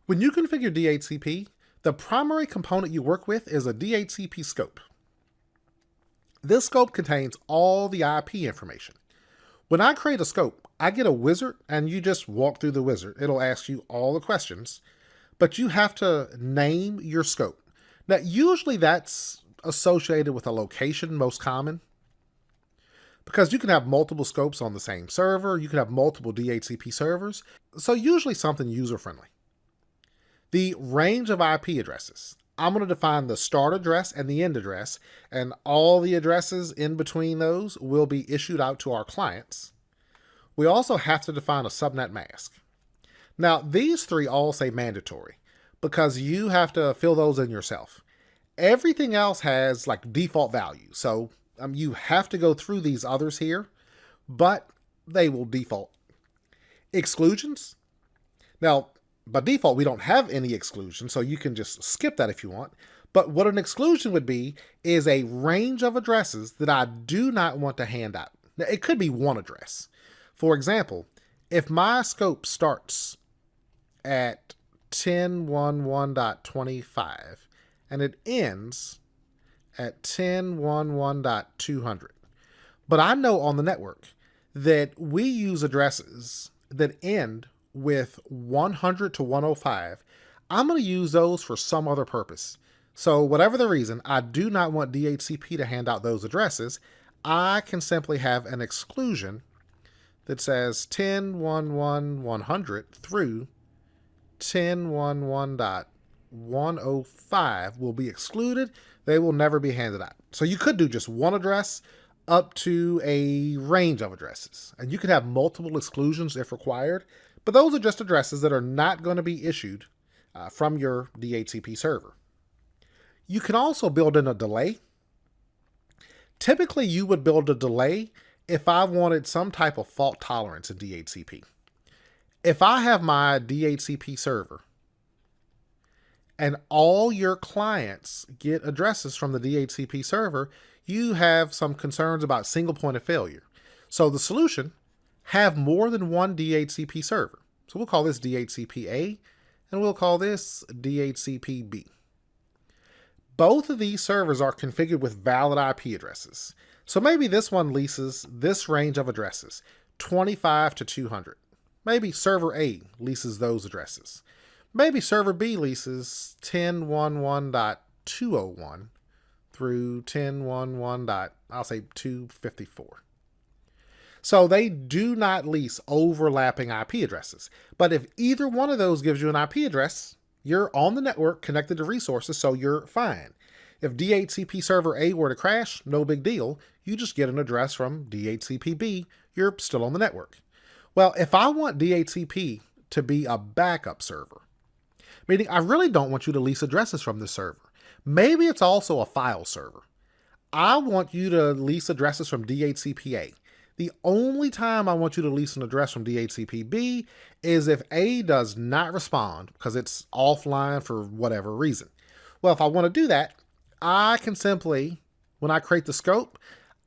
When you configure DHCP, the primary component you work with is a DHCP scope. This scope contains all the IP information. When I create a scope, I get a wizard and you just walk through the wizard. It'll ask you all the questions, but you have to name your scope. Now, usually that's associated with a location, most common, because you can have multiple scopes on the same server. You can have multiple DHCP servers, so usually something user-friendly. The range of IP addresses. I'm going to define the start address and the end address, and all the addresses in between those will be issued out to our clients. We also have to define a subnet mask. Now, these three all say mandatory because you have to fill those in yourself. Everything else has like default value, so you have to go through these others here, but they will default. Exclusions. Now, by default, we don't have any exclusions, so you can just skip that if you want. But what an exclusion would be is a range of addresses that I do not want to hand out. Now, it could be one address. For example, if my scope starts at 10.11.25 and it ends at 10.11.200, but I know on the network that we use addresses that end with 100 to 105, I'm going to use those for some other purpose. So whatever the reason, I do not want DHCP to hand out those addresses. I can simply have an exclusion that says 10.11.100 through 10.11.105 will be excluded. They will never be handed out. So you could do just one address up to a range of addresses. And you could have multiple exclusions if required. But those are just addresses that are not going to be issued from your DHCP server. You can also build in a delay. Typically, you would build a delay if I wanted some type of fault tolerance in DHCP. If I have my DHCP server and all your clients get addresses from the DHCP server, you have some concerns about single point of failure. So the solution, have more than one DHCP server. So we'll call this DHCP-A and we'll call this DHCP-B. Both of these servers are configured with valid IP addresses. So maybe this one leases this range of addresses, 25 to 200. Maybe server A leases those addresses. Maybe server B leases 10.11.201 through 10.11.254. So they do not lease overlapping IP addresses. But if either one of those gives you an IP address, you're on the network connected to resources, so you're fine. If DHCP server A were to crash, no big deal. You just get an address from DHCP-B, you're still on the network. Well, if I want DHCP to be a backup server, meaning I really don't want you to lease addresses from this server. Maybe it's also a file server. I want you to lease addresses from DHCP-A. The only time I want you to lease an address from DHCP-B is if A does not respond because it's offline for whatever reason. Well, if I want to do that, I can simply, when I create the scope,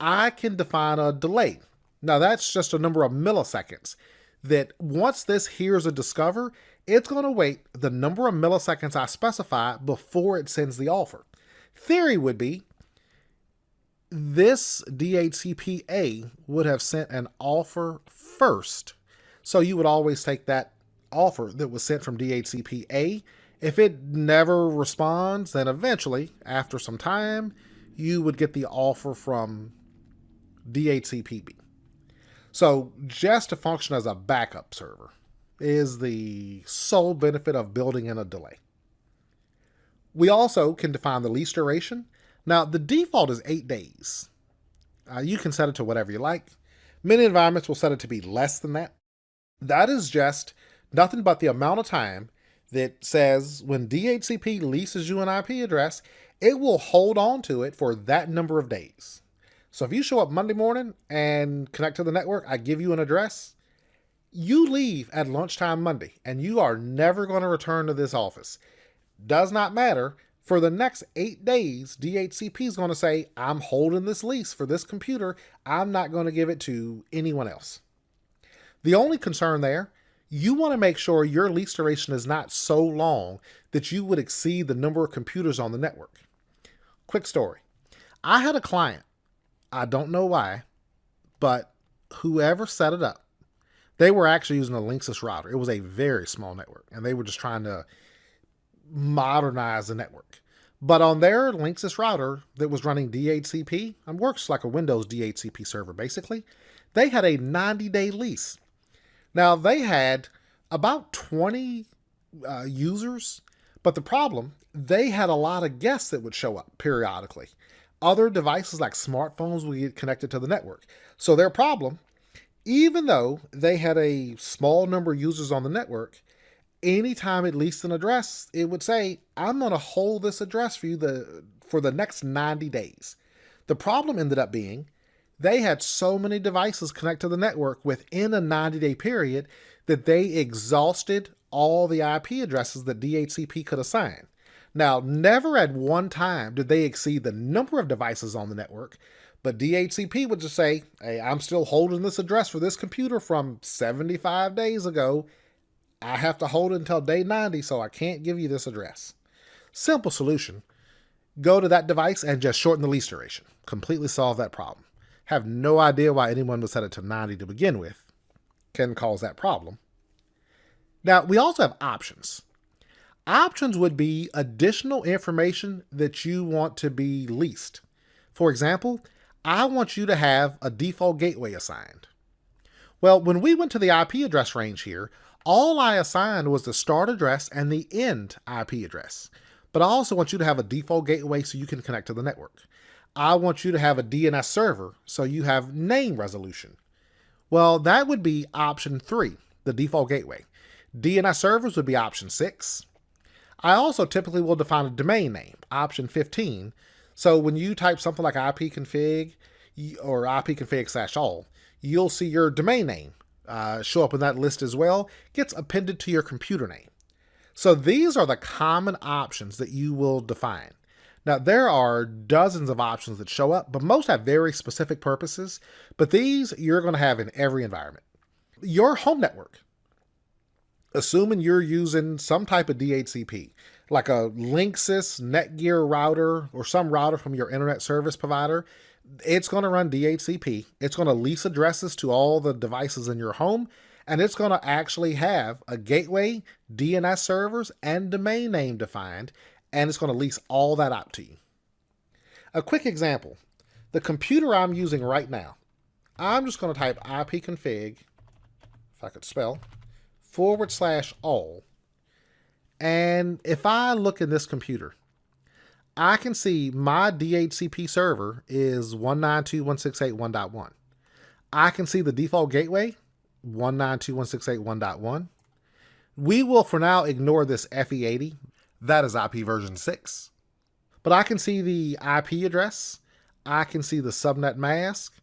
I can define a delay. Now that's just a number of milliseconds that once this hears a discover, it's going to wait the number of milliseconds I specify before it sends the offer. Theory would be this DHCP-A would have sent an offer first. So you would always take that offer that was sent from DHCP-A. If it never responds, then eventually, after some time, you would get the offer from DHCP-B. So just to function as a backup server is the sole benefit of building in a delay. We also can define the lease duration. Now, the default is 8 days. You can set it to whatever you like. Many environments will set it to be less than that. That is just nothing but the amount of time that says when DHCP leases you an IP address, it will hold on to it for that number of days. So if you show up Monday morning and connect to the network, I give you an address, you leave at lunchtime Monday and you are never going to return to this office. Does not matter. For the next 8 days, DHCP is going to say, I'm holding this lease for this computer. I'm not going to give it to anyone else. The only concern there, You want to make sure your lease duration is not so long that you would exceed the number of computers on the network. Quick story. I had a client, I don't know why, but whoever set it up, they were actually using a Linksys router. It was a very small network, and they were just trying to modernize the network. But on their Linksys router that was running DHCP, and works like a Windows DHCP server basically, they had a 90-day lease. Now, they had about 20 users, but the problem, they had a lot of guests that would show up periodically. Other devices like smartphones would get connected to the network. So their problem, even though they had a small number of users on the network, anytime it leased an address, it would say, I'm going to hold this address for you for the next 90 days. The problem ended up being they had so many devices connect to the network within a 90-day period that they exhausted all the IP addresses that DHCP could assign. Now, never at one time did they exceed the number of devices on the network, but DHCP would just say, hey, I'm still holding this address for this computer from 75 days ago. I have to hold it until day 90, so I can't give you this address. Simple solution. Go to that device and just shorten the lease duration. Completely solve that problem. Have no idea why anyone would set it to 90 to begin with. Can cause that problem. Now, we also have options. Options would be additional information that you want to be leased. For example, I want you to have a default gateway assigned. Well, when we went to the IP address range here, all I assigned was the start address and the end IP address. But I also want you to have a default gateway so you can connect to the network. I want you to have a DNS server so you have name resolution. Well, that would be option 3, the default gateway. DNS servers would be option 6. I also typically will define a domain name, option 15. So when you type something like ipconfig or ipconfig/all, you'll see your domain name show up in that list as well. Gets appended to your computer name. So these are the common options that you will define. Now, there are dozens of options that show up, but most have very specific purposes. But these you're going to have in every environment. Your home network, assuming you're using some type of DHCP, like a Linksys, Netgear router, or some router from your internet service provider, it's going to run DHCP. It's going to lease addresses to all the devices in your home, and it's going to actually have a gateway, DNS servers, and domain name defined, and it's going to lease all that out to you. A quick example, the computer I'm using right now, I'm just going to type ipconfig, if I could spell, /all. And if I look in this computer, I can see my DHCP server is 192.168.1.1. I can see the default gateway, 192.168.1.1. We will for now ignore this FE80. That is IP version 6. But I can see the IP address. I can see the subnet mask.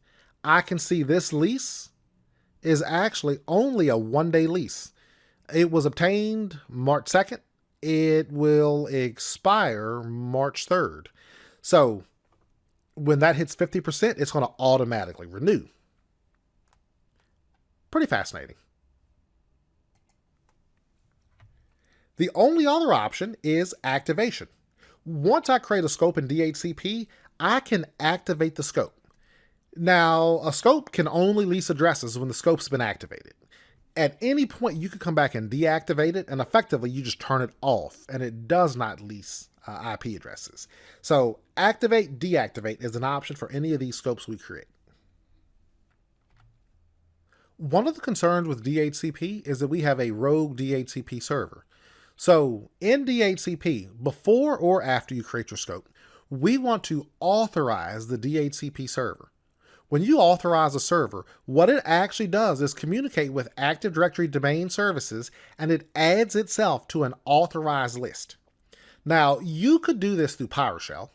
I can see this lease is actually only a 1-day lease. It was obtained March 2nd. It will expire March 3rd. So when that hits 50%, it's going to automatically renew. Pretty fascinating. The only other option is activation. Once I create a scope in DHCP, I can activate the scope. Now, a scope can only lease addresses when the scope's been activated. At any point, you could come back and deactivate it, and effectively, you just turn it off, and it does not lease IP addresses. So, activate, deactivate is an option for any of these scopes we create. One of the concerns with DHCP is that we have a rogue DHCP server. So, in DHCP, before or after you create your scope, we want to authorize the DHCP server. When you authorize a server, what it actually does is communicate with Active Directory domain services, and it adds itself to an authorized list. Now, you could do this through PowerShell.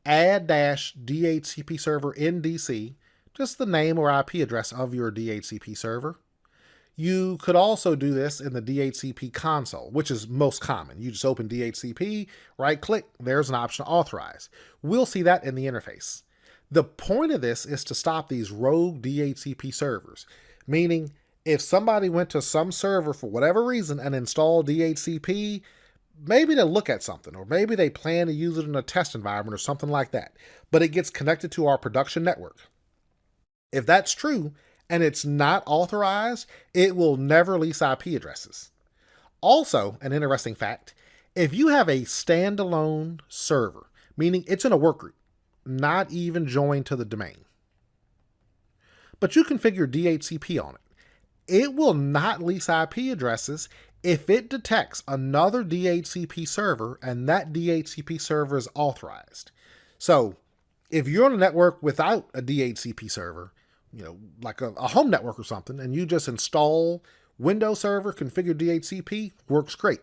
Add-DHCP server in DC, just the name or IP address of your DHCP server. You could also do this in the DHCP console, which is most common. You just open DHCP, right-click, there's an option to authorize. We'll see that in the interface. The point of this is to stop these rogue DHCP servers, meaning If somebody went to some server for whatever reason and installed DHCP, maybe they look at something, or maybe they plan to use it in a test environment or something like that, but it gets connected to our production network. If that's true and it's not authorized, it will never lease IP addresses. Also, an interesting fact, if you have a standalone server, meaning it's in a workgroup, not even joined to the domain, but you configure DHCP on it, it will not lease IP addresses if it detects another DHCP server and that DHCP server is authorized. So if you're on a network without a DHCP server, like a home network or something, and you just install Windows Server, configure DHCP, works great.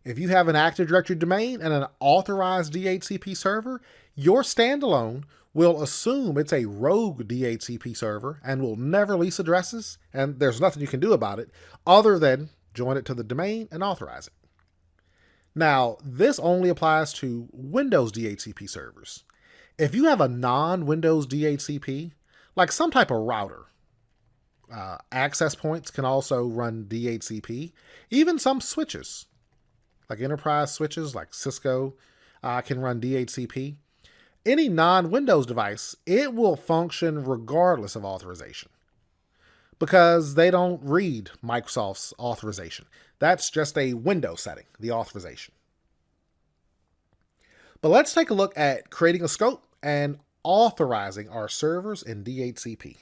If you have an Active Directory domain and an authorized DHCP server, your standalone will assume it's a rogue DHCP server and will never lease addresses, and there's nothing you can do about it other than join it to the domain and authorize it. Now, this only applies to Windows DHCP servers. If you have a non-Windows DHCP, like some type of router, access points can also run DHCP. Even some switches, like enterprise switches like Cisco, can run DHCP. Any non-Windows device, it will function regardless of authorization because they don't read Microsoft's authorization. That's just a Windows setting, the authorization. But let's take a look at creating a scope and authorizing our servers in DHCP.